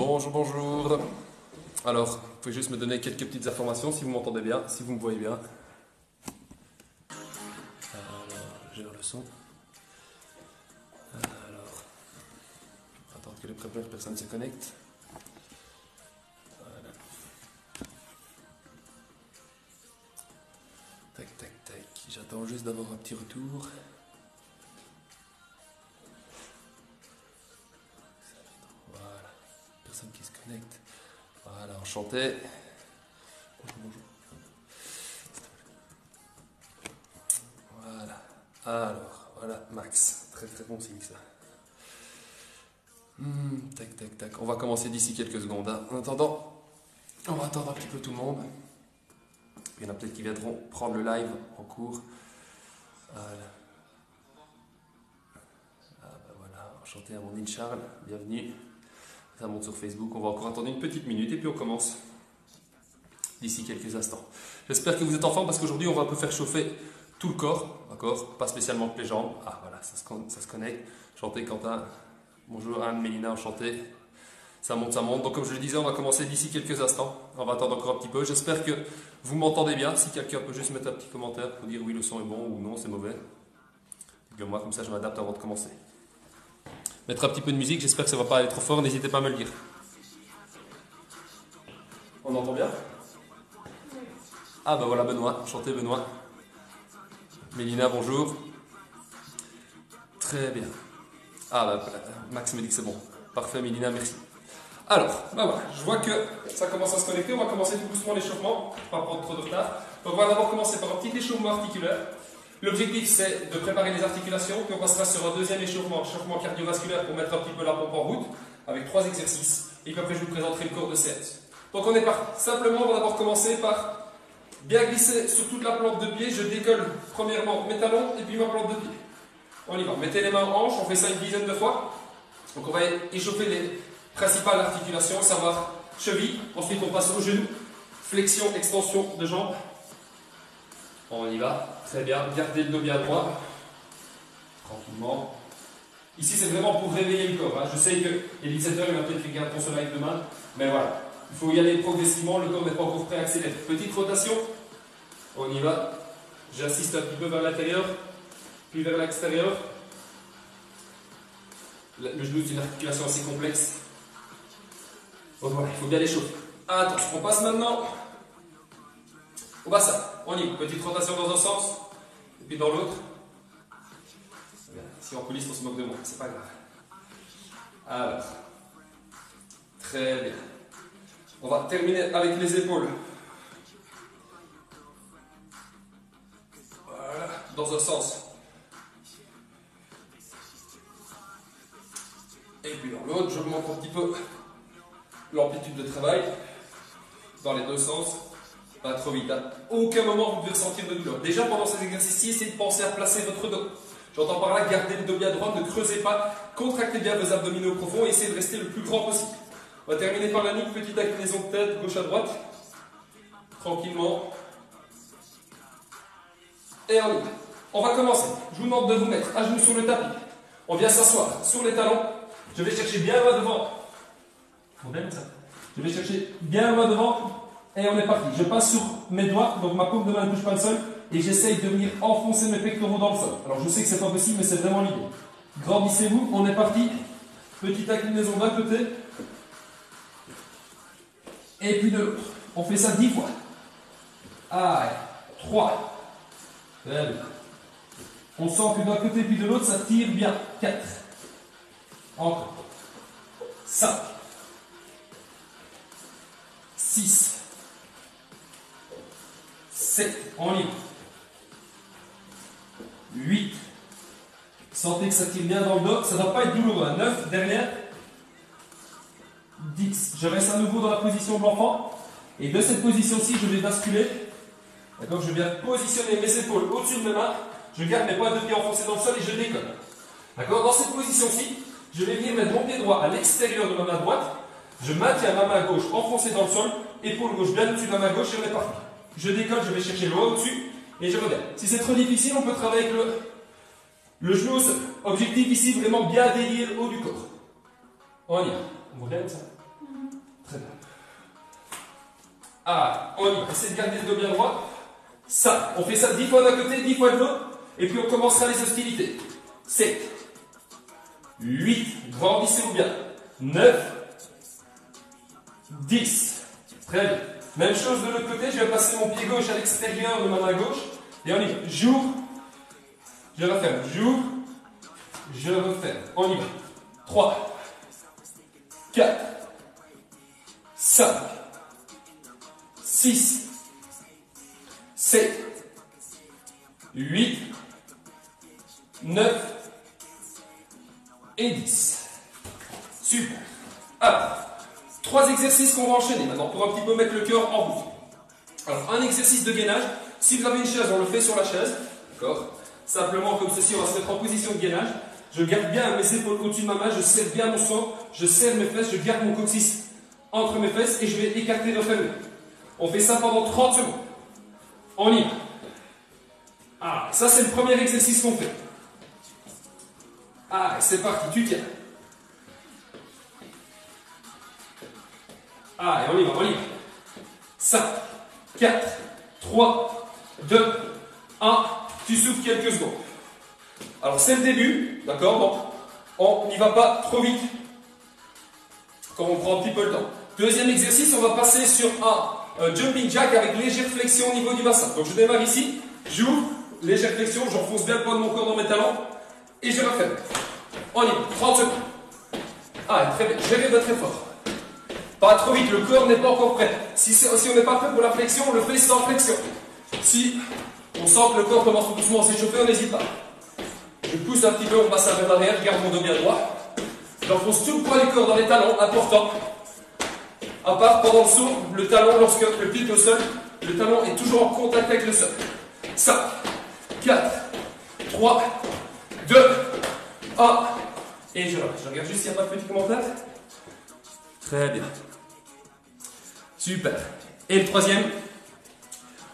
Bonjour, bonjour. Alors, vous pouvez juste me donner quelques petites informations si vous m'entendez bien, si vous me voyez bien. Alors, je gère le son. Alors, attendre que les premières personnes se connectent. Voilà. Tac, tac, tac. J'attends juste d'avoir un petit retour. Voilà. Personne qui se connecte. Voilà, enchanté. Bonjour, bonjour. Voilà. Alors, voilà, Max. Très très bon signe ça. Tac, tac, tac. On va commencer d'ici quelques secondes. Hein. En attendant, on va attendre un petit peu tout le monde. Il y en a peut-être qui viendront prendre le live en cours. Voilà. Ah ben voilà, enchanté Amandine Charles, bienvenue. Ça monte sur Facebook, on va encore attendre une petite minute et puis on commence d'ici quelques instants. J'espère que vous êtes en forme parce qu'aujourd'hui on va un peu faire chauffer tout le corps, d'accord? Pas spécialement que les jambes. Ah voilà, ça se connecte. Enchanté Quentin. Bonjour Anne, Mélina, enchanté. Ça monte, ça monte. Donc comme je le disais, on va commencer d'ici quelques instants. On va attendre encore un petit peu. J'espère que vous m'entendez bien. Si quelqu'un peut juste mettre un petit commentaire pour dire oui, le son est bon ou non, c'est mauvais. Dites-le-moi, comme ça je m'adapte avant de commencer. Mettre un petit peu de musique, j'espère que ça ne va pas aller trop fort, n'hésitez pas à me le dire. On entend bien? Ah ben voilà Benoît, enchanté Benoît. Mélina, bonjour. Très bien. Ah ben Max me dit que c'est bon. Parfait Mélina, merci. Alors, ben voilà, je vois que ça commence à se connecter, on va commencer tout doucement l'échauffement, pas prendre trop de retard. Donc on va d'abord commencer par un petit échauffement articulaire. L'objectif c'est de préparer les articulations, puis on passera sur un deuxième échauffement cardiovasculaire pour mettre un petit peu la pompe en route, avec 3 exercices, et puis après je vous présenterai le corps de séance. Donc on est parti. Simplement, on va d'abord commencer par bien glisser sur toute la plante de pied. Je décolle premièrement mes talons et puis ma plante de pied. On y va. Mettez les mains en hanche, on fait ça une dizaine de fois. Donc on va échauffer les principales articulations, à savoir cheville, ensuite on passe au genou, flexion, extension de jambes. On y va, très bien, gardez le dos bien droit, tranquillement. Ici c'est vraiment pour réveiller le corps, hein. Je sais que les 17h, il y en a peut-être qui regardent ce live demain, mais voilà, il faut y aller progressivement, le corps n'est pas encore prêt à accélérer. Petite rotation, on y va, j'assiste un petit peu vers l'intérieur, puis vers l'extérieur. Le genou c'est une articulation assez complexe. Donc voilà, il faut bien l'échauffer. Attention, on passe maintenant au bassin. On y va. Petite rotation dans un sens, et puis dans l'autre. Si en coulisses, on se moque de moi, c'est pas grave. Alors, très bien. On va terminer avec les épaules. Voilà, dans un sens. Et puis dans l'autre, j'augmente un petit peu l'amplitude de travail dans les deux sens. Pas trop vite. À aucun moment vous devez ressentir de douleur. Déjà pendant ces exercices-ci, essayez de penser à placer votre dos. J'entends par là, gardez le dos bien droit, ne creusez pas, contractez bien vos abdominaux profonds et essayez de rester le plus grand possible. On va terminer par la nuque, petite inclinaison de tête, gauche à droite. Tranquillement. Et on y va. On va commencer. Je vous demande de vous mettre à genoux sur le tapis. On vient s'asseoir sur les talons. Je vais chercher bien loin devant. Je vais chercher bien loin devant. Et on est parti. Je passe sur mes doigts, donc ma paume de main ne touche pas le sol, et j'essaye de venir enfoncer mes pectoraux dans le sol. Alors je sais que c'est pas possible, mais c'est vraiment l'idée. Grandissez-vous, on est parti. Petite inclinaison d'un côté, et puis de l'autre. On fait ça 10 fois. Allez, 3. Très bien. On sent que d'un côté puis de l'autre, ça tire bien. 4. Encore. 5. 6. 7, en ligne. 8. Sentez que ça tire bien dans le dos, ça ne doit pas être douloureux. 9, derrière. 10. Je reste à nouveau dans la position de l'enfant. Et de cette position-ci, je vais basculer. D'accord, je viens positionner mes épaules au-dessus de mes mains. Je garde mes pointes de pied enfoncées dans le sol et je décolle. D'accord, dans cette position-ci, je vais venir mettre mon pied droit à l'extérieur de ma main droite. Je maintiens ma main gauche enfoncée dans le sol, épaule gauche bien au-dessus de la main gauche et on est parti. Je décolle, je vais chercher le haut au-dessus et je reviens. Si c'est trop difficile, on peut travailler avec le genou au sol. Objectif ici, vraiment bien délier le haut du corps. On y va. On revient comme ça. Très bien. Ah, on y va. Essayez de garder le dos bien droit. Ça, on fait ça 10 fois d'un côté, 10 fois de l'autre. Et puis on commencera les hostilités. 7, 8, grandissez-vous bien. 9, 10. Très bien. Même chose de l'autre côté, je vais passer mon pied gauche à l'extérieur de ma main gauche. Et on y va. J'ouvre, je referme. J'ouvre, je referme. On y va. 3, 4, 5, 6, 7, 8, 9 et 10. Super. Alors, 3 exercices qu'on va enchaîner maintenant pour un petit peu mettre le cœur en route. Alors, un exercice de gainage. Si vous avez une chaise, on le fait sur la chaise. D'accord? Simplement comme ceci, on va se mettre en position de gainage. Je garde bien mes épaules au-dessus de ma main, je serre bien mon sang, je serre mes fesses, je garde mon coccyx entre mes fesses et je vais écarter et refermer. On fait ça pendant 30 secondes. On y va. Ah, ça c'est le premier exercice qu'on fait. Ah, c'est parti, tu tiens. Ah, et on y va, on y va. 5, 4, 3, 2, 1. Tu souffles quelques secondes. Alors c'est le début, d'accord? Donc on n'y va pas trop vite quand on prend un petit peu le temps. Deuxième exercice, on va passer sur un jumping jack avec légère flexion au niveau du bassin. Donc je démarre ici, j'ouvre, légère flexion, j'enfonce bien le poids de mon corps dans mes talons et je referme. On y va, 30 secondes. Ah, très bien, gérez votre effort. Pas trop vite, le corps n'est pas encore prêt. Si on n'est pas prêt pour la flexion, on le fait sans flexion. Si on sent que le corps commence doucement à s'échauffer, on n'hésite pas. Je pousse un petit peu mon bassin vers l'arrière, je garde mon dos bien droit. J'enfonce tout le poids du corps dans les talons, important. À part pendant le saut, le talon, lorsque le pied est au sol, le talon est toujours en contact avec le sol. 5, 4, 3, 2, 1. Et je regarde juste s'il n'y a pas de petit commentaire. Très bien. Super. Et le troisième,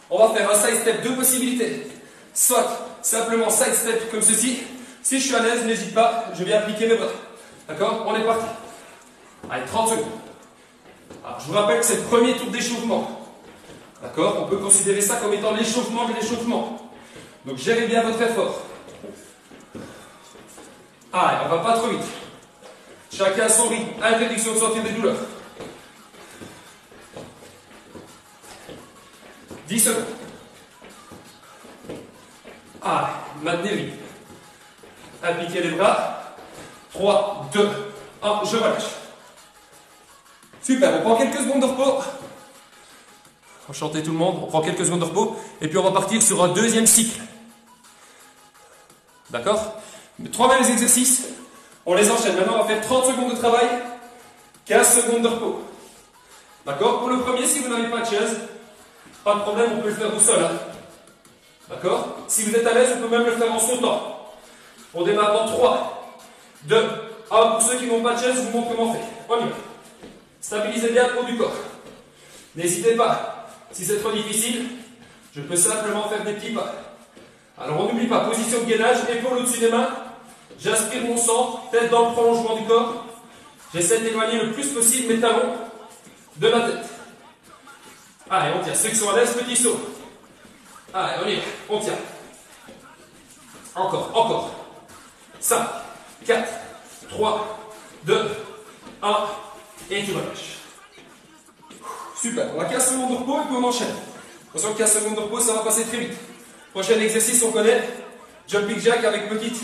on va faire un side step, 2 possibilités. Soit simplement side step comme ceci. Si je suis à l'aise, n'hésite pas, je vais appliquer mes bras. D'accord? On est parti. Allez, 30 secondes. Alors, je vous rappelle que c'est le premier tour d'échauffement. D'accord? On peut considérer ça comme étant l'échauffement de l'échauffement. Donc, gérez bien votre effort. Allez, on va pas trop vite. Chacun son rythme. Interdiction de sentir des douleurs. 10 secondes. Allez, maintenez le rythme. Appliquez les bras. 3, 2, 1, je relâche. Super, on prend quelques secondes de repos. Enchanté tout le monde, on prend quelques secondes de repos. Et puis on va partir sur un deuxième cycle. D'accord? 3 mêmes exercices. On les enchaîne. Maintenant, on va faire 30 secondes de travail, 15 secondes de repos. D'accord? Pour le premier, si vous n'avez pas de chaise, pas de problème, on peut le faire au sol. Hein. D'accord? Si vous êtes à l'aise, on peut même le faire en sautant. On démarre dans 3, 2, 1. Pour ceux qui n'ont pas de chaise, je vous montre comment faire. On y va. Stabilisez bien le haut du corps. N'hésitez pas. Si c'est trop difficile, je peux simplement faire des petits pas. Alors on n'oublie pas, position de gainage, épaule au-dessus des mains. J'aspire mon sang, tête dans le prolongement du corps. J'essaie d'éloigner le plus possible mes talons de ma tête. Allez, on tient. Ceux qui sont à l'aise, petit saut. Allez, on y va. On tient. Encore, encore. 5, 4, 3, 2, 1. Et tu relâches. Super. On a 15 secondes de repos et puis on enchaîne. Attention, 15 secondes de repos, ça va passer très vite. Prochain exercice, on connaît. Jumping jack avec petite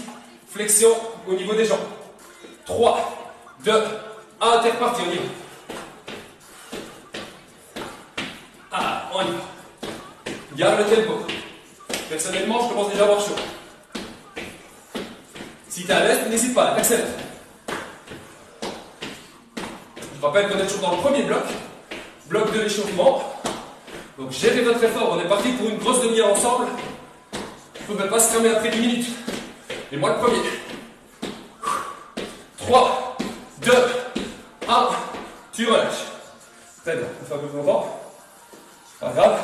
flexion au niveau des jambes. 3, 2, 1, t'es reparti, on y va. Ah, on y va. Garde le tempo. Personnellement, je commence déjà à avoir chaud. Si tu es à l'aise, n'hésite pas, accélère. Je rappelle qu'on est toujours dans le premier bloc. Bloc de l'échauffement. Donc gérez votre effort, on est parti pour une grosse demi-heure ensemble. Il ne faut même pas se calmer après 10 minutes. Et moi le premier. 3, 2, 1, tu relâches. Très bien, on fait un peu plus longtemps. Pas grave.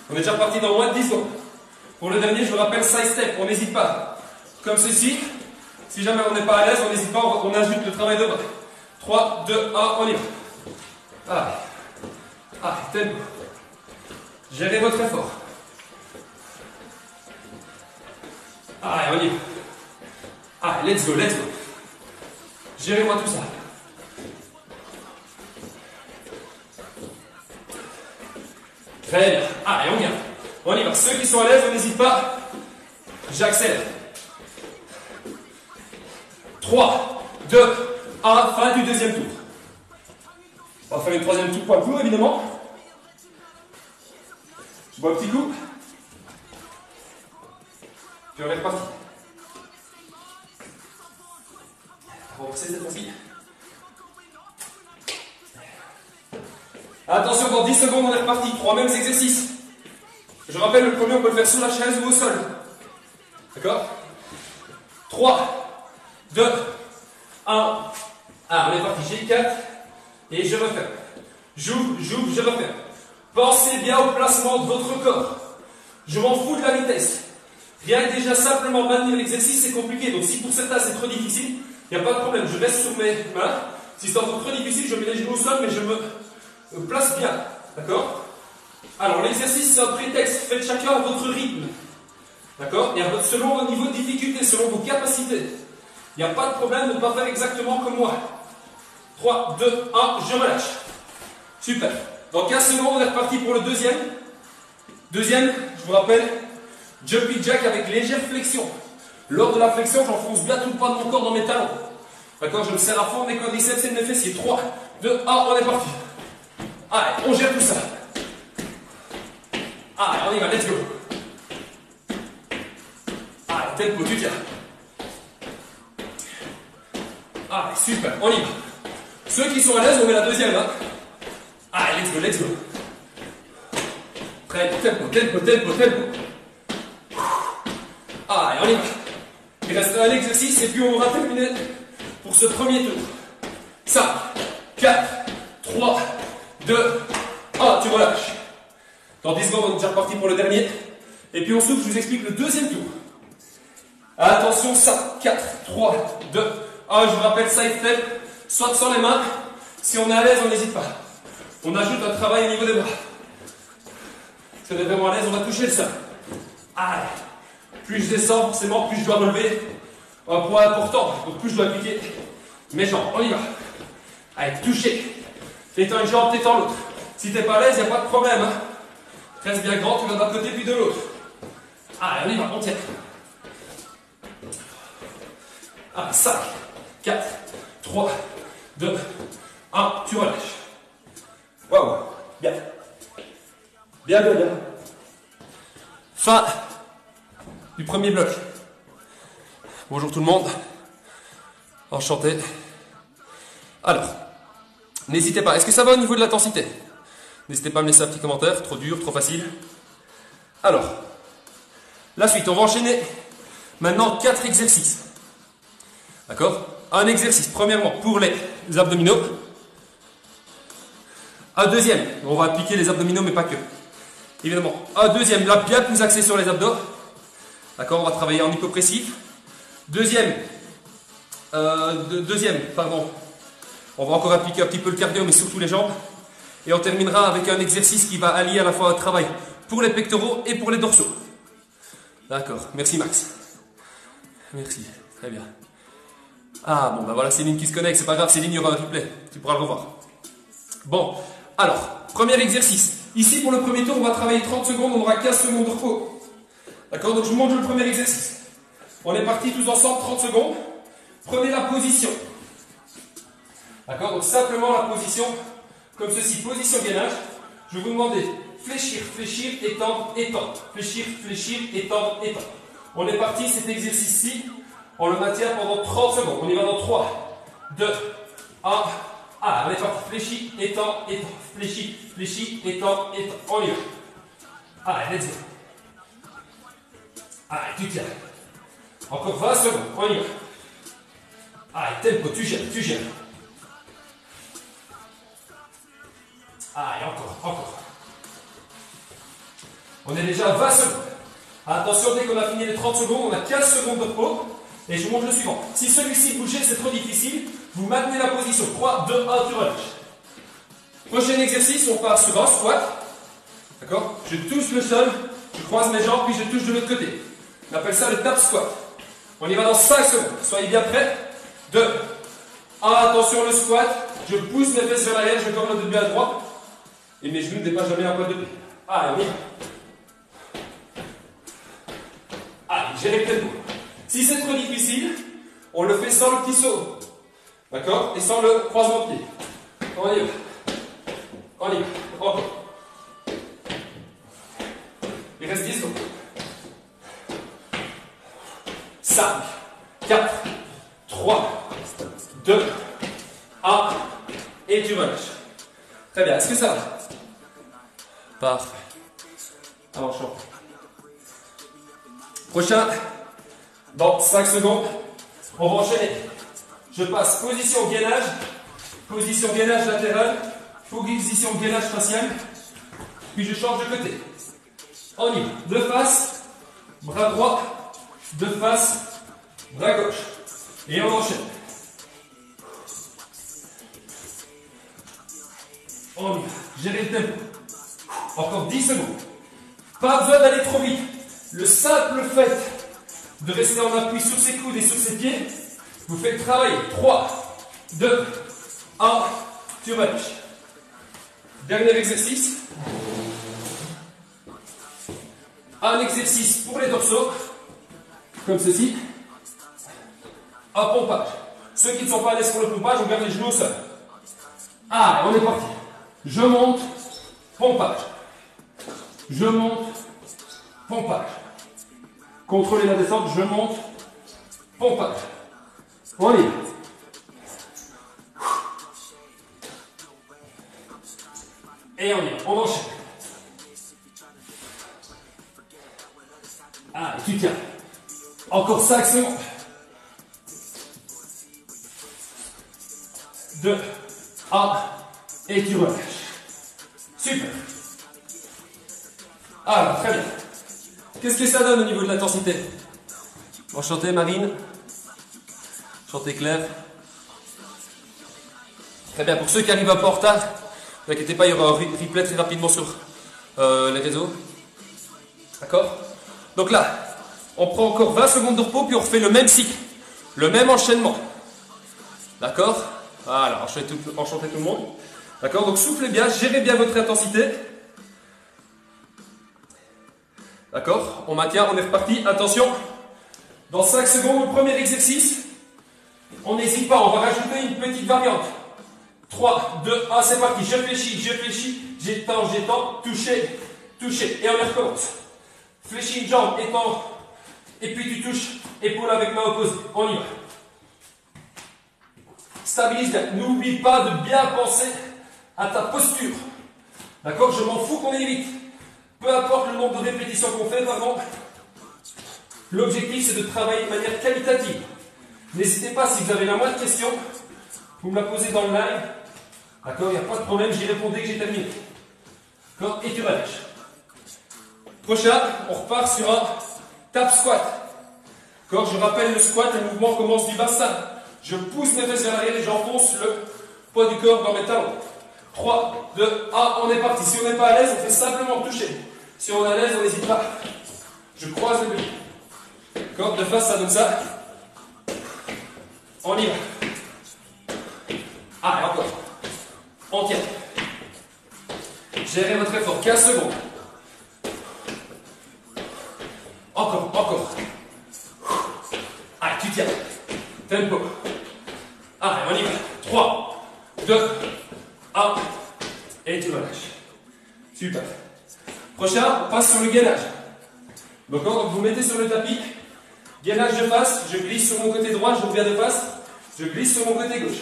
On est déjà parti dans moins de 10 secondes. Pour le dernier, je vous rappelle, side step, on n'hésite pas. Comme ceci. Si jamais on n'est pas à l'aise, on n'hésite pas, on ajoute le travail de bras. 3, 2, 1, on y va. Allez. Allez, tempo. Gérez votre effort. Allez, on y va. Allez, let's go, let's go. Gérez-moi tout ça. Très bien. Allez, on y va. On y va. Ceux qui sont à l'aise, on n'hésite pas. J'accélère. 3, 2, 1, fin du deuxième tour. On va faire une troisième tour poids lourd, évidemment. Je bois un petit coup. Puis on est reparti. On va passer cette fois-ci. Attention, dans 10 secondes, on est reparti. 3 mêmes exercices. Je rappelle, le premier, on peut le faire sur la chaise ou au sol. D'accord? 3, 2, 1. Ah, on est parti. J'ai 4. Et je referme. J'ouvre, je referme. Pensez bien au placement de votre corps. Je m'en fous de la vitesse. Rien que déjà simplement maintenir l'exercice, c'est compliqué. Donc si pour certains c'est trop difficile, il n'y a pas de problème. Je reste sur mes mains. Si c'est encore trop difficile, je mets les genoux au sol, mais je me place bien. D'accord? Alors l'exercice, c'est un prétexte. Faites chacun à votre rythme. D'accord? Et selon votre niveau de difficulté, selon vos capacités. Il n'y a pas de problème de ne pas faire exactement comme moi. 3, 2, 1, je relâche. Super. Dans 15 secondes, on est reparti pour le deuxième. Deuxième, je vous rappelle, jumping jack avec légère flexion. Lors de la flexion, j'enfonce bien tout le poids de mon corps dans mes talons. D'accord? Je me serre à fond mes quadriceps et mes fessiers. 3, 2, 1, on est parti. Allez, on gère tout ça. Allez, on y va, let's go. Allez, tempo, tu tiens. Allez, super, on y va. Ceux qui sont à l'aise, on met la deuxième. Hein. Allez, let's go, let's go. Très bien, tempo, tempo, tempo, tempo. Allez, on y va. Il reste un exercice et puis on va terminer pour ce premier tour. 5, 4, 3, 2, 1, tu relâches. Dans 10 secondes, on est déjà reparti pour le dernier. Et puis on souffle, je vous explique le deuxième tour. Attention, 5, 4, 3, 2, 1, je vous rappelle, side step, soit sans les mains. Si on est à l'aise, on n'hésite pas. On ajoute un travail au niveau des bras. Si on est vraiment à l'aise, on va toucher le sol. Allez. Plus je descends, forcément, plus je dois relever un poids important. Donc plus je dois appliquer mes jambes. On y va. Allez, toucher. T'étends une jambe, t'étends l'autre. Si t'es pas à l'aise, il n'y a pas de problème. Hein. Reste bien grand, tu vas d'un côté puis de l'autre. Allez, on y va, on tient. Allez, 5, 4, 3, 2, 1, tu relâches. Waouh, bien. Bien, bien, bien. Fin du premier bloc. Bonjour tout le monde. Enchanté. Alors, n'hésitez pas. Est-ce que ça va au niveau de l'intensité? N'hésitez pas à me laisser un petit commentaire. Trop dur, trop facile. Alors, la suite, on va enchaîner maintenant 4 exercices. D'accord? Un exercice, premièrement, pour les abdominaux. Un deuxième, on va appliquer les abdominaux, mais pas que. Évidemment. Un deuxième, là, bien plus axé sur les abdos. D'accord? On va travailler en hypopressif. Deuxième, pardon. On va encore appliquer un petit peu le cardio, mais surtout les jambes. Et on terminera avec un exercice qui va allier à la fois un travail pour les pectoraux et pour les dorsaux. D'accord. Merci Max. Merci. Très bien. Ah bon, ben voilà Céline qui se connecte. C'est pas grave, Céline, il y aura un replay. Tu pourras le revoir. Bon, alors, premier exercice. Ici, pour le premier tour, on va travailler 30 secondes. On aura 15 secondes de repos. D'accord? Donc, je vous montre le premier exercice. On est parti tous ensemble, 30 secondes. Prenez la position. D'accord? Donc, simplement la position, comme ceci. Position gainage. Je vais vous demander fléchir, fléchir, étendre, étendre. Fléchir, fléchir, étendre, étendre. On est parti, cet exercice-ci, on le maintient pendant 30 secondes. On y va dans 3, 2, 1. Ah, on est parti. Fléchis, étends, étends. Fléchis, fléchis, étends, étends. On y va. Allez, let's go. Allez, tu tiens. Encore 20 secondes. On y va. Allez, tempo, tu gères, tu gères. Allez, encore. On est déjà à 20 secondes. Attention, dès qu'on a fini les 30 secondes, on a 15 secondes de repos. Et je vous montre le suivant. Si celui-ci bougeait, c'est trop difficile. Vous maintenez la position. 3, 2, 1, tu relâches. Prochain exercice, on part sur un squat. D'accord? Je touche le sol, je croise mes jambes, puis je touche de l'autre côté. On appelle ça le tap squat. On y va dans 5 secondes. Soyez bien prêts. 2, 1, attention le squat. Je pousse mes fesses vers l'arrière, je corne le début à droite. Et mes genoux ne dépassent jamais un poil de pied. Allez, on y va. Allez, gérez le tempo. Si c'est trop difficile, on le fait sans le petit saut. D'accord? Et sans le croisement de pied. On y va. On y va. Encore. Il reste 10 secondes. 5, 4, 3, 2, 1. Et tu relâches. Très bien. Est-ce que ça va? Parfait. Alors, chaud. Prochain. Dans 5 secondes, on va enchaîner. Je passe position gainage latéral, position gainage facial, puis je change de côté. On y va. De face, bras droit, de face, bras gauche. Et on enchaîne. On y va. Gérez le tempo. Encore 10 secondes. Pas besoin d'aller trop vite. Le simple fait de rester en appui sur ses coudes et sur ses pieds vous faites travailler. 3, 2, 1, tu relâches. Dernier exercice. Un exercice pour les dorsaux, comme ceci. Un pompage. Ceux qui ne sont pas à l'aise pour le pompage, on garde les genoux au sol. Allez, on est parti. Je monte, pompage. Je monte, pompage. Contrôlez la descente, je monte, pompage. On y va. Et on y va, on enchaîne. Allez, tu tiens. Encore 5 secondes. 2, 1, et tu relâches. Super. Alors, très bien. Qu'est-ce que ça donne au niveau de l'intensité? Enchantée Marine. Enchantée Claire. Très bien, pour ceux qui arrivent un peu en retard, ne vous inquiétez pas, il y aura un replay très rapidement sur les réseaux. D'accord? Donc là, on prend encore 20 secondes de repos, puis on refait le même cycle, le même enchaînement. D'accord? Voilà, enchantez tout le monde. D'accord? Donc soufflez bien, gérez bien votre intensité. D'accord? On maintient, on est reparti. Attention, dans 5 secondes, le premier exercice. On n'hésite pas, on va rajouter une petite variante. 3, 2, 1, c'est parti. Je fléchis, j'étends, toucher, toucher. Et on recommence. Fléchis une jambe, étends, et puis tu touches, épaule avec main opposée. On y va. Stabilise bien. N'oublie pas de bien penser à ta posture. D'accord? Je m'en fous qu'on aille vite. Peu importe le nombre de répétitions qu'on fait, pardon. L'objectif, c'est de travailler de manière qualitative. N'hésitez pas, si vous avez la moindre question, vous me la posez dans le live. D'accord? Il n'y a pas de problème, j'y réponds dès que j'ai terminé. D'accord? Et tu relâches. Prochain, on repart sur un tap squat. D'accord? Je rappelle le squat, le mouvement commence du bassin. Je pousse mes fesses vers l'arrière et j'enfonce le poids du corps dans mes talons. 3, 2, 1, on est parti. Si on n'est pas à l'aise, on fait simplement toucher. Si on est à l'aise, on n'hésite pas. Je croise les pieds. D'accord? De face, ça donne ça. On y va. Allez, encore. On tient. Gérez votre effort. 15 secondes. Encore. Allez, tu tiens. Tempo. Allez, on y va. 3, 2, 1. Et tu relâches. Super. Prochain, on passe sur le gainage. D'accord? Donc vous mettez sur le tapis. Gainage de face. Je glisse sur mon côté droit, je reviens de face. Je glisse sur mon côté gauche.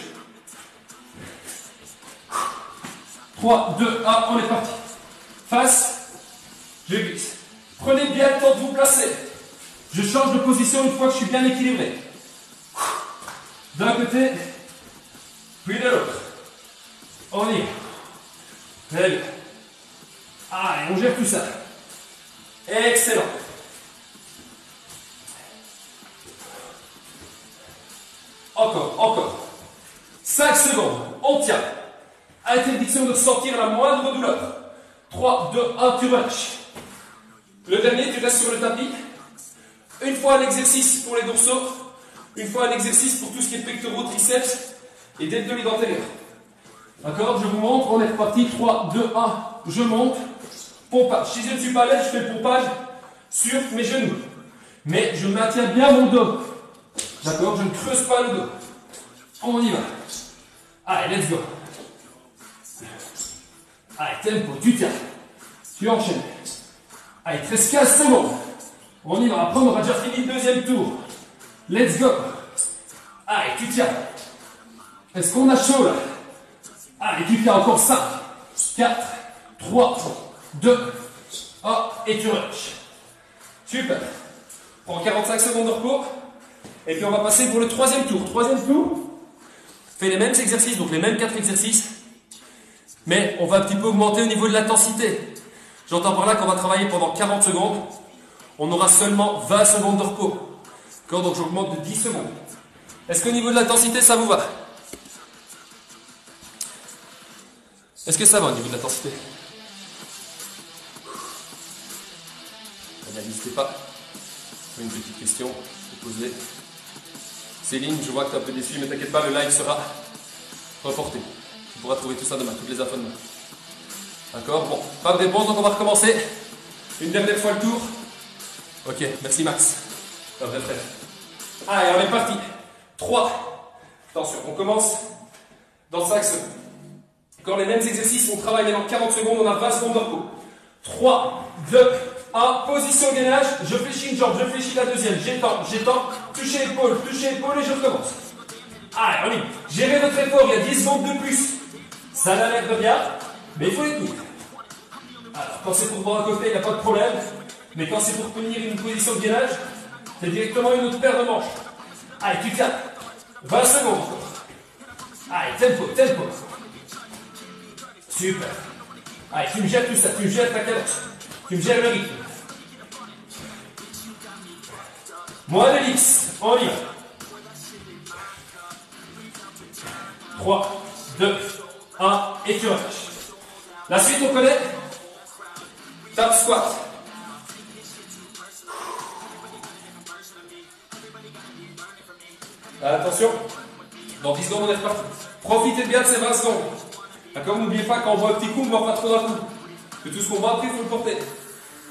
3, 2, 1, on est parti. Face, je glisse. Prenez bien le temps de vous placer. Je change de position une fois que je suis bien équilibré. D'un côté, puis de l'autre. On y va. Très bien. Allez, on gère tout ça. Excellent. Encore. 5 secondes. On tient. Interdiction de ressentir la moindre douleur. 3, 2, 1, tu relâches. Le dernier, tu restes sur le tapis. Une fois un exercice pour les dorsaux, une fois un exercice pour tout ce qui est pectoraux, triceps et deltoïdes antérieurs. D'accord? Je vous montre, on est reparti. 3, 2, 1, je monte. Pompage. Si je ne suis pas à l'aise, je fais le pompage sur mes genoux. Mais je maintiens bien mon dos. D'accord? Je ne creuse pas le dos. On y va. Allez, let's go. Allez, tempo, tu tiens. Tu enchaînes. Allez, 13-15 secondes. On y va. Après, on aura déjà fini le deuxième tour. Let's go. Allez, tu tiens. Est-ce qu'on a chaud là? Allez, tu tiens encore 5, 4, 3, 2, 1, et tu relâches. Super. Prends 45 secondes de repos. Et puis on va passer pour le troisième tour. Troisième tour. Fais les mêmes exercices, donc les mêmes 4 exercices. Mais on va un petit peu augmenter au niveau de l'intensité. J'entends par là qu'on va travailler pendant 40 secondes. On aura seulement 20 secondes de repos. D'accord, donc j'augmente de 10 secondes. Est-ce qu'au niveau de l'intensité, ça vous va? Est-ce que ça va au niveau de l'intensité? N'hésitez pas. Une petite question à poser. Céline, je vois que tu es un peu déçue, mais t'inquiète pas, le live sera reporté. Tu pourras trouver tout ça demain, toutes les infos demain. D'accord? Bon, pas de réponse, donc on va recommencer. Une dernière fois le tour. Ok, merci Max. Un vrai frère. Allez, on est parti. 3. Attention, on commence dans 5 secondes. Encore les mêmes exercices, on travaille maintenant 40 secondes, on a 20 secondes de repos. 3, 2, 1, position gainage, je fléchis une jambe, je fléchis la deuxième, j'étends, touchez l'épaule et je recommence. Allez, on y va. Gérez votre effort, il y a 10 secondes de plus. Ça a l'air de bien, mais il faut les tenir. Alors, quand c'est pour boire à côté, il n'y a pas de problème. Mais quand c'est pour tenir une position de gainage, c'est directement une autre paire de manches. Allez, tu tiens. 20 secondes encore. Allez, tempo, tempo. Super. Allez, tu me gères tout ça, tu me gères ta cadence. Tu me gères le rythme. Moins de 10, on y va. 3, 2, 1, et tu relâches. La suite, on connaît. Tap squat. Attention, dans 10 secondes, on est reparti. Profitez bien de ces 20 secondes. D'accord, n'oubliez pas, quand on boit un petit coup, on ne boit pas trop d'un coup. Que tout ce qu'on boit après, il faut le porter.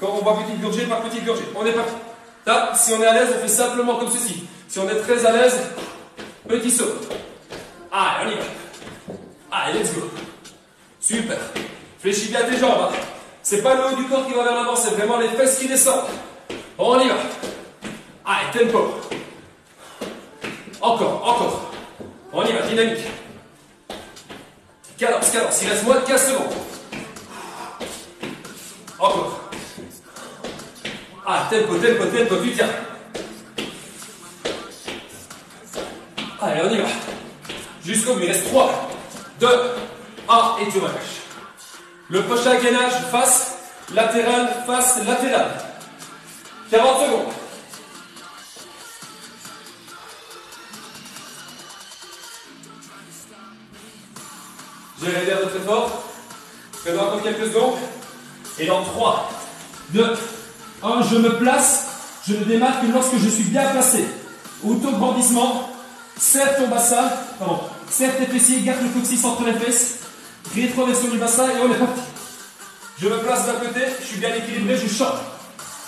Quand on boit petite gorgée par petite gorgée, on est parti. Tap, si on est à l'aise, on fait simplement comme ceci. Si on est très à l'aise, petit saut. Allez, on y va. Allez, let's go. Super. Fléchis bien tes jambes. Hein. C'est pas le haut du corps qui va vers l'avant, c'est vraiment les fesses qui descendent. On y va. Allez, tempo. Encore, encore. On y va, dynamique. Cadence, cadence. Il reste moins de 15 secondes. Encore. Ah, tempo, tempo, tempo, tu tiens. Allez, on y va. Jusqu'au bout, il reste 3, 2, 1, et tu relâches. Le prochain gainage, face latérale, 40 secondes. Gérez bien votre effort. Faites encore quelques secondes. Et dans 3, 2, 1, je me place. Je ne démarre que lorsque je suis bien placé. Auto-grandissement. Serre ton bassin. Pardon. Serre tes fessiers. Garde le coccyx entre les fesses. Rétroversion du bassin et on est parti. Je me place d'un côté. Je suis bien équilibré. Je change.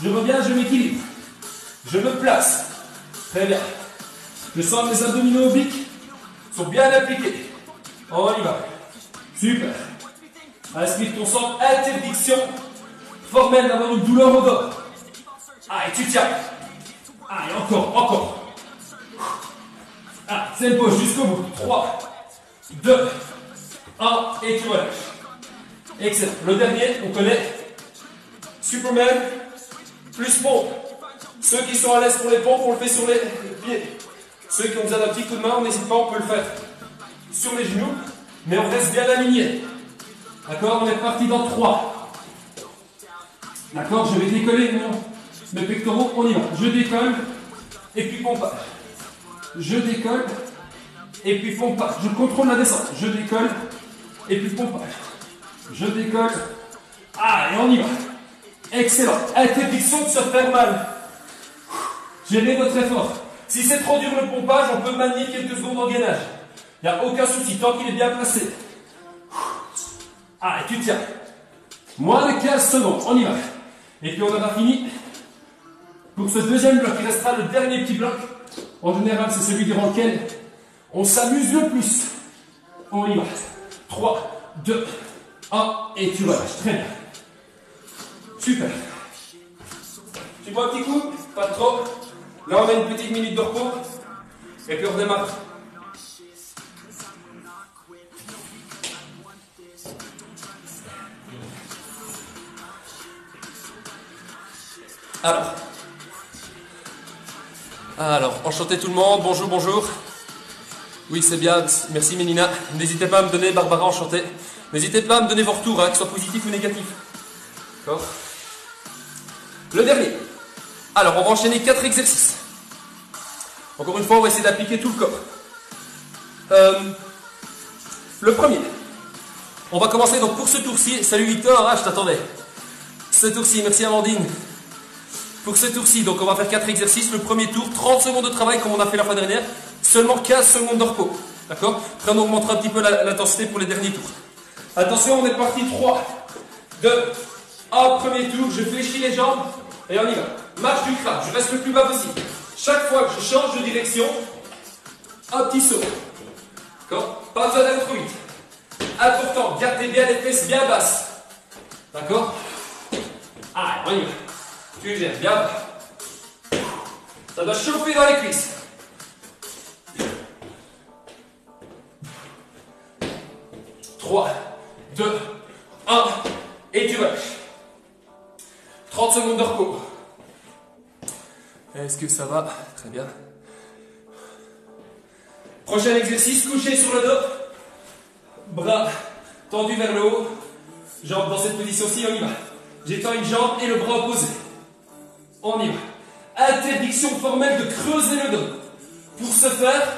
Je reviens. Je m'équilibre. Je me place. Très bien. Je sens que mes abdominaux obliques sont bien appliqués. On y va. Super. Inspire ton sang. Interdiction formelle d'avoir une douleur au dos. Allez, tu tiens. Allez, encore, encore. Ah, tempo jusqu'au bout. 3, 2, 1, et tu relâches. Excellent. Le dernier, on connaît. Superman plus pompe. Ceux qui sont à l'aise pour les pompes, on le fait sur les pieds. Ceux qui ont besoin d'un petit coup de main, on n'hésite pas, on peut le faire sur les genoux. Mais on reste bien aligné. D'accord? On est parti dans 3. D'accord? Je vais décoller mes pectoraux. On y va. Je décolle. Et puis pompage. Je décolle. Et puis pompage. Je contrôle la descente. Je décolle. Et puis pompage. Je décolle. Ah, et on y va. Excellent. Interdiction de se faire mal. Gérez votre effort. Si c'est trop dur le pompage, on peut manier quelques secondes en gainage. Il n'y a aucun souci, tant qu'il est bien placé. Ah, et tu tiens. Moins de 15 secondes, on y va. Et puis on aura fini. Pour ce deuxième bloc, il restera le dernier petit bloc. En général, c'est celui durant lequel on s'amuse le plus. On y va. 3, 2, 1, et tu relâches. Très bien. Super. Tu bois un petit coup? Pas trop. Là, on a une petite minute de repos. Et puis on redémarre. Alors, enchanté tout le monde, bonjour, bonjour. Oui, c'est bien, merci Mélina. N'hésitez pas à me donner, Barbara, enchanté. N'hésitez pas à me donner vos retours, hein, qu'ils soient positifs ou négatifs. D'accord. Le dernier. Alors, on va enchaîner 4 exercices. Encore une fois, on va essayer d'appliquer tout le corps. Le premier. On va commencer donc pour ce tour-ci. Salut Victor, ah, je t'attendais. Ce tour-ci, merci Amandine. Pour ce tour-ci, donc on va faire 4 exercices. Le premier tour, 30 secondes de travail comme on a fait la fois dernière, seulement 15 secondes de repos. D'accord? Après on augmentera un petit peu l'intensité pour les derniers tours. Attention, on est parti. 3, 2, 1, premier tour, je fléchis les jambes et on y va. Marche du crâne, je reste le plus bas possible. Chaque fois que je change de direction, un petit saut. D'accord? Pas besoin d'aller trop vite. Important, gardez bien les fesses bien basses. D'accord? Ah, on y va. Tu gères bien. Ça doit chauffer dans les cuisses. 3, 2, 1, et tu relâches. 30 secondes de repos. Est-ce que ça va? Très bien. Prochain exercice, couché sur le dos. Bras tendus vers le haut. Jambes dans cette position-ci, on y va. J'étends une jambe et le bras opposé. On y va. Interdiction formelle de creuser le dos. Pour ce faire,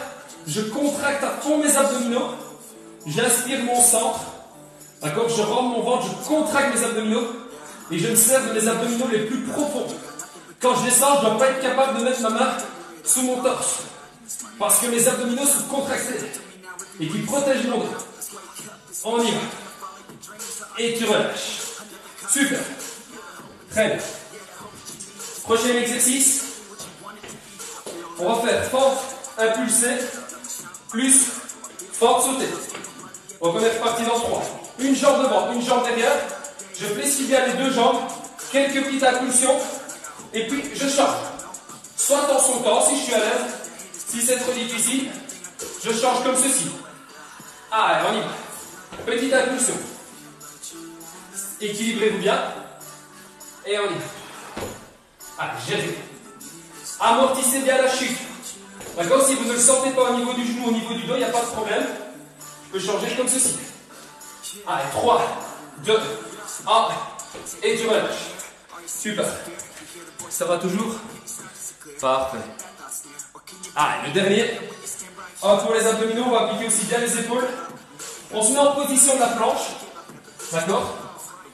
je contracte à fond mes abdominaux. J'inspire mon centre. D'accord? Je rentre mon ventre, je contracte mes abdominaux. Et je me sers de mes abdominaux les plus profonds. Quand je descends, je ne dois pas être capable de mettre ma main sous mon torse. Parce que mes abdominaux sont contractés. Et qui protègent mon dos. On y va. Et tu relâches. Super. Très bien. Prochain exercice. On va faire fente impulsée plus fente sautée. Donc on est reparti dans 3. Une jambe devant, une jambe derrière. Je fléchis bien les deux jambes. Quelques petites impulsions. Et puis je change. Soit en sautant si je suis à l'aise. Si c'est trop difficile, je change comme ceci. Ah, on y va. Petite impulsion. Équilibrez-vous bien. Et on y va. Allez, gérez. Amortissez bien la chute. D'accord? Si vous ne le sentez pas au niveau du genou, au niveau du dos, il n'y a pas de problème. Je peux changer comme ceci. Allez, 3, 2, 1. Et tu relâches. Super. Ça va toujours? Parfait. Allez, le dernier. Pour les abdominaux, on va appliquer aussi bien les épaules. On se met en position de la planche. D'accord?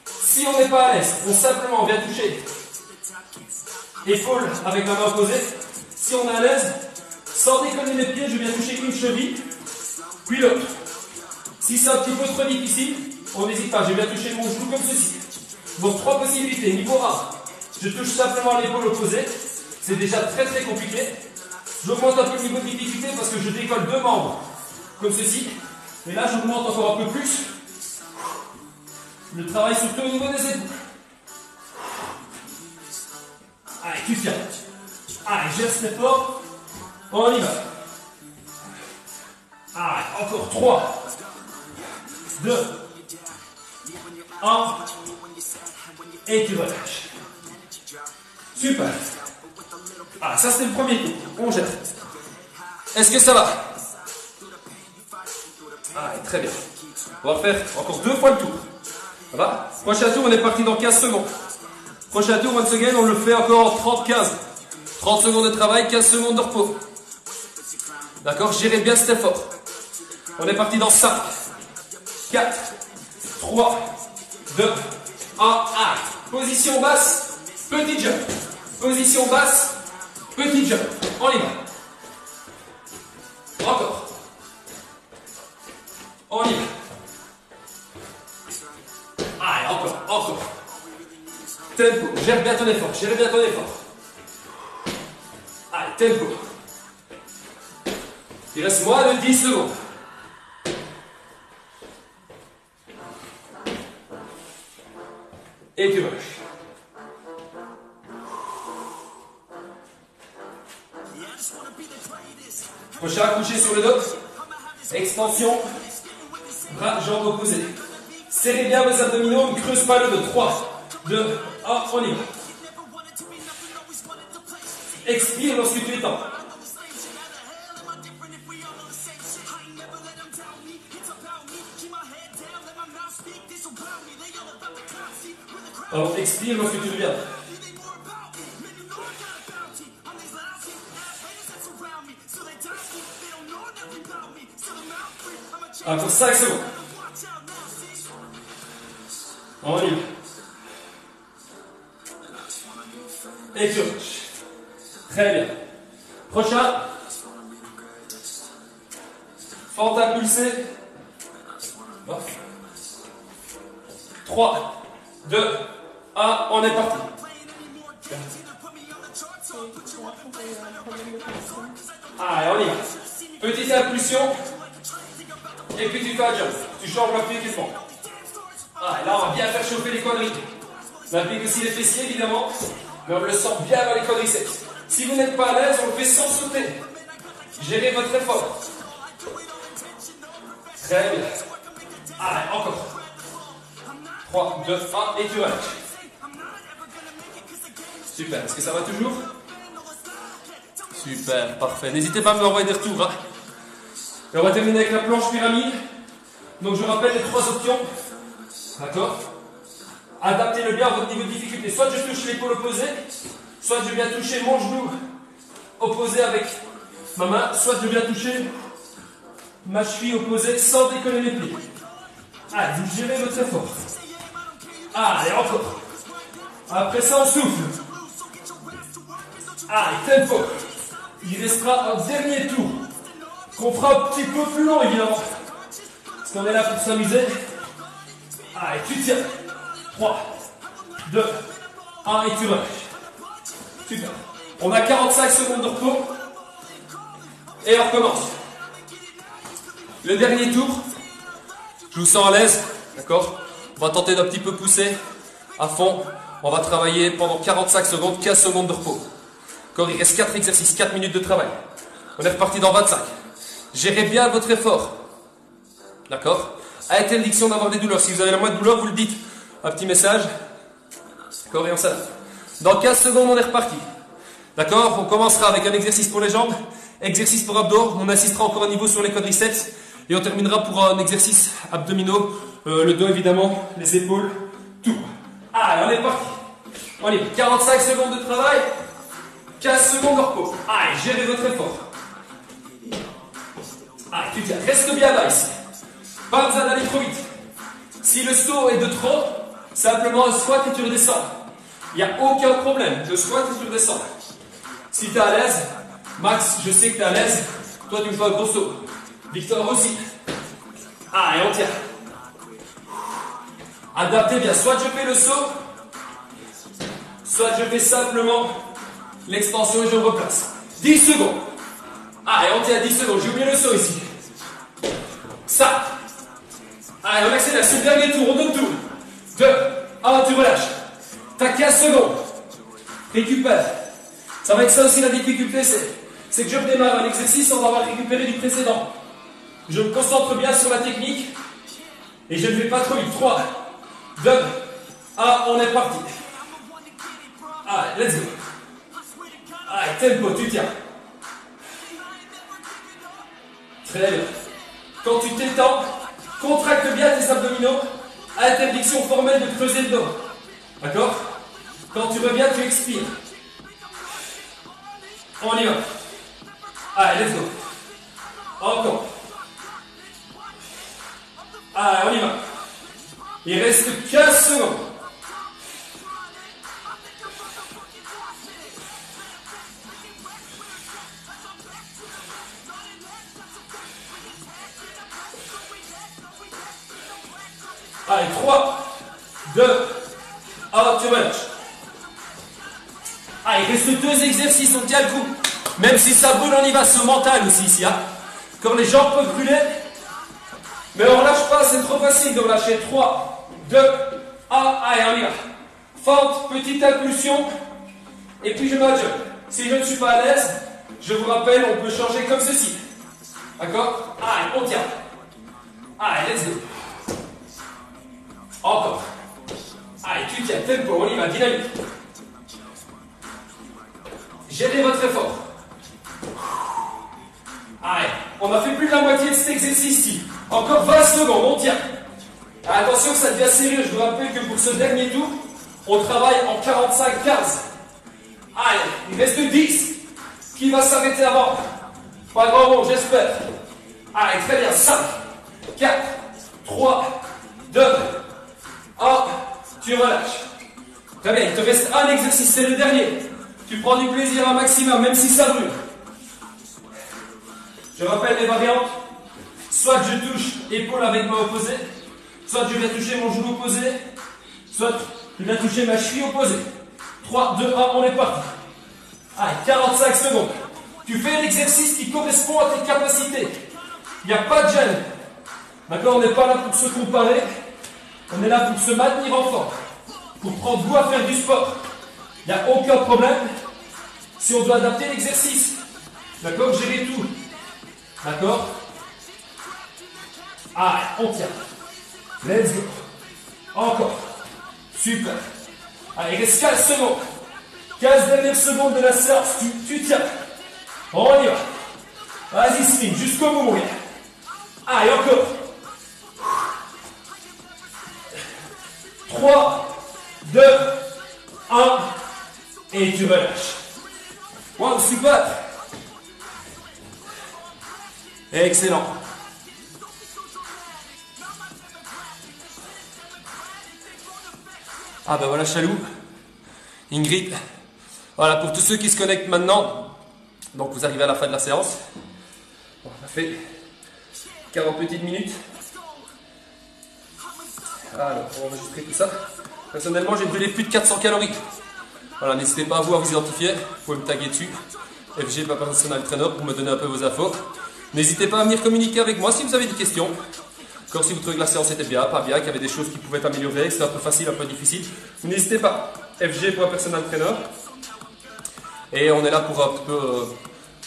Si on n'est pas à l'aise, on simplement vient toucher épaule avec la main opposée. Si on est à l'aise, sans déconner les pieds, je viens toucher une cheville, puis l'autre. Si c'est un petit peu trop difficile, on n'hésite pas, je viens toucher mon genou comme ceci. Donc 3 possibilités. Niveau 1, je touche simplement l'épaule opposée. C'est déjà très très compliqué. J'augmente un peu le niveau de difficulté parce que je décolle 2 membres comme ceci. Et là, j'augmente encore un peu plus le travail surtout au niveau des épaules. Allez, tu tiens. Allez, geste l'effort. On y va. Allez, encore 3, 2, 1. Et tu relâches. Super. Ah, ça c'était le premier coup. On jette. Est-ce que ça va? Allez, très bien. On va faire encore 2 fois le tour. Ça va? Prochain tour, on est parti dans 15 secondes. Prochain tour, once again, on le fait encore en 30-15. 30 secondes de travail, 15 secondes de repos. D'accord? Gérez bien cet effort. On est parti dans 5, 4, 3, 2, 1, arrête. Position basse, petit jump. Position basse, petit jump. On y va. Encore. On y va. Allez, encore. Tempo, gère bien ton effort, Allez, tempo. Il reste moins de 10 secondes. Et tu relâches. Prochain, couché sur le dos. Extension. Bras, jambes opposées. Serrez bien vos abdominaux, ne creuse pas le dos. 3, 2, 1, on y va. Expire lorsque tu étends. Alors, expire lorsque tu reviens. Encore 5 secondes. On y va. Et tu relâches. Très bien. Prochain. Fente à pulser. 3, 2, 1, on est parti. Allez, on y va. Petite impulsion. Et puis tu fais un jump. Tu changes l'appui équipement. Allez, là, on va bien faire chauffer les quadris. On applique aussi les fessiers, évidemment. Mais on le sent bien dans les quadriceps. Si vous n'êtes pas à l'aise, on le fait sans sauter. Gérez votre effort. Très bien. Allez, encore. 3, 2, 1, et tu relâches. Super, est-ce que ça va toujours? Super, parfait. N'hésitez pas à me envoyer des retours. Hein. Et on va terminer avec la planche pyramide. Donc je rappelle les 3 options. D'accord? Adaptez-le bien à votre niveau de difficulté. Soit je touche l'épaule opposée, soit je viens toucher mon genou opposé avec ma main, soit je viens toucher ma cheville opposée sans décoller les pieds. Allez, vous gérez votre effort. Allez, encore. Après ça, on souffle. Allez, tempo. Il restera un dernier tour qu'on fera un petit peu plus long, évidemment. Parce qu'on est là pour s'amuser. Allez, tu tiens. 3, 2, 1 et tu relâches. Super. On a 45 secondes de repos. Et on recommence. Le dernier tour. Je vous sens à l'aise. D'accord? On va tenter d'un petit peu pousser à fond. On va travailler pendant 45 secondes, 15 secondes de repos. Encore, il reste 4 exercices, 4 minutes de travail. On est reparti dans 25. Gérez bien votre effort. D'accord? À interdiction d'avoir des douleurs. Si vous avez la moindre douleur, vous le dites. Un petit message. D'accord, et on s'adapte. Dans 15 secondes, on est reparti. D'accord? On commencera avec un exercice pour les jambes, exercice pour abdos. On insistera encore à niveau sur les quadriceps. Et on terminera pour un exercice abdominaux. Le dos, évidemment, les épaules, tout. Allez, on est parti. On y va. 45 secondes de travail. 15 secondes de repos. Allez, gérez votre effort. Allez, tu tiens. Reste bien là ici. Pas besoin d'aller trop vite. Si le saut est de trop, simplement un squat et tu redescends. Il n'y a aucun problème. Le squat et tu redescends. Si tu es à l'aise, Max, je sais que tu es à l'aise. Toi, tu me fais un gros saut. Victor aussi. Allez, on tient. Adaptez bien. Soit je fais le saut, soit je fais simplement l'extension et je me replace. 10 secondes. Allez, on tient 10 secondes. J'ai oublié le saut ici. Ça. Allez, on accélère. C'est le dernier tour. On donne tout. 2, 1, tu relâches. T'as 15 secondes. Récupère. Ça va être ça aussi la difficulté, c'est que je redémarre un exercice sans avoir récupéré du précédent. Je me concentre bien sur la technique et je ne vais pas trop vite. 3, 2, 1, on est parti. Allez, let's go. Allez, tempo, tu tiens. Très bien. Quand tu t'étends, contracte bien tes abdominaux. Interdiction formelle de creuser le dos. D'accord? Quand tu reviens, tu expires. On y va. Allez, let's go. Encore. Allez, on y va. Il reste 15 secondes. Allez, 3, 2, 1, tu relâches. Ah, il reste 2 exercices, on tient le coup. Même si ça brûle, on y va, ce mental aussi ici. Hein. Quand les jambes peuvent brûler, mais on ne relâche pas, c'est trop facile de relâcher. 3, 2, 1, allez, on y va. Fente, petite impulsion, et puis je m'adjoue. Si je ne suis pas à l'aise, je vous rappelle, on peut changer comme ceci. D'accord? Allez, on tient. Allez, let's go. Encore. Allez, tu tiens, tempo, on y va, dynamique. Gérez votre effort. Allez, on a fait plus de la moitié de cet exercice-ci. Encore 20 secondes, on tient. Attention, ça devient sérieux. Je vous rappelle que pour ce dernier tour, on travaille en 45-15. Allez, il reste 10. Qui va s'arrêter avant? Pas grand monde, j'espère. Allez, très bien. 5, 4, 3, 2, 1. Tu relâches. Très bien, il te reste un exercice, c'est le dernier. Tu prends du plaisir un maximum, même si ça brûle. Je rappelle les variantes. Soit je touche épaule avec main opposée, soit je viens toucher mon genou opposé, soit je viens toucher ma cheville opposée. 3, 2, 1, on est parti. Allez, 45 secondes. Tu fais l'exercice qui correspond à tes capacités. Il n'y a pas de gêne. D'accord, on n'est pas là pour se comparer. On est là pour se maintenir en forme. Pour prendre goût à faire du sport. Il n'y a aucun problème si on doit adapter l'exercice. D'accord, gérer tout. D'accord. Allez, on tient. Let's go. Encore. Super. Allez, il reste 15 secondes. 15 dernières secondes de la séance. Tu tiens. On y va. Vas-y, spin, jusqu'au bout, mon gars. Allez, encore. 3, 2, 1. Et tu relâches. Wow, super. Excellent. Ah ben voilà Chalou, Ingrid. Voilà, pour tous ceux qui se connectent maintenant, donc vous arrivez à la fin de la séance. On a fait 40 petites minutes. Alors, on va enregistrer tout ça. Personnellement, j'ai brûlé plus de 400 calories. Voilà, n'hésitez pas à vous identifier, vous pouvez me taguer dessus. FG, pas personal trainer, pour me donner un peu vos infos. N'hésitez pas à venir communiquer avec moi si vous avez des questions. Encore si vous trouvez que la séance était bien, pas bien, qu'il y avait des choses qui pouvaient être améliorées, que c'était un peu facile, un peu difficile. N'hésitez pas. FG, personal trainer. Et on est là pour un petit peu,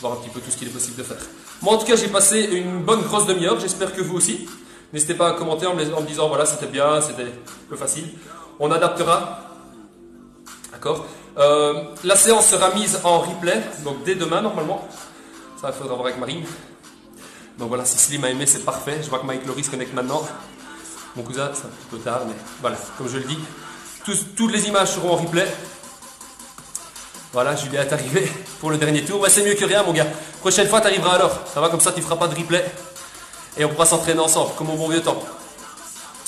voir un petit peu tout ce qu'il est possible de faire. Moi, en tout cas, j'ai passé une bonne grosse demi-heure. J'espère que vous aussi. N'hésitez pas à commenter en me disant, voilà, c'était bien, c'était un peu facile. On adaptera. D'accord. La séance sera mise en replay, donc dès demain, normalement. Ça, il faudra voir avec Marine. Donc voilà, si Slim a aimé, c'est parfait. Je vois que Mike Laurie se connecte maintenant. Mon cousin, c'est un petit peu tard, mais voilà, comme je le dis, toutes les images seront en replay. Voilà, Julien est arrivé pour le dernier tour. Ouais, c'est mieux que rien, mon gars. Prochaine fois, tu arriveras à l'heure. Ça va, comme ça, tu ne feras pas de replay. Et on pourra s'entraîner ensemble, comme au bon vieux temps.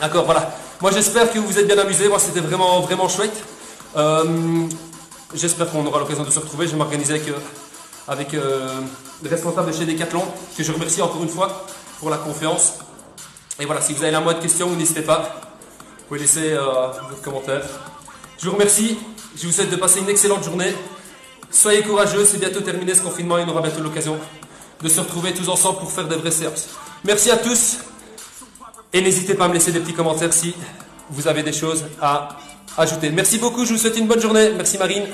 D'accord, voilà. Moi, j'espère que vous vous êtes bien amusés. Moi, c'était vraiment, vraiment chouette. J'espère qu'on aura l'occasion de se retrouver. Je vais m'organiser avec le responsable de chez Decathlon, que je remercie encore une fois pour la confiance. Et voilà, si vous avez la moindre question, n'hésitez pas. Vous pouvez laisser votre commentaire. Je vous remercie. Je vous souhaite de passer une excellente journée. Soyez courageux, c'est bientôt terminé ce confinement et on aura bientôt l'occasion de se retrouver tous ensemble pour faire des vraies séances. Merci à tous et n'hésitez pas à me laisser des petits commentaires si vous avez des choses à ajouter. Merci beaucoup, je vous souhaite une bonne journée. Merci Marine.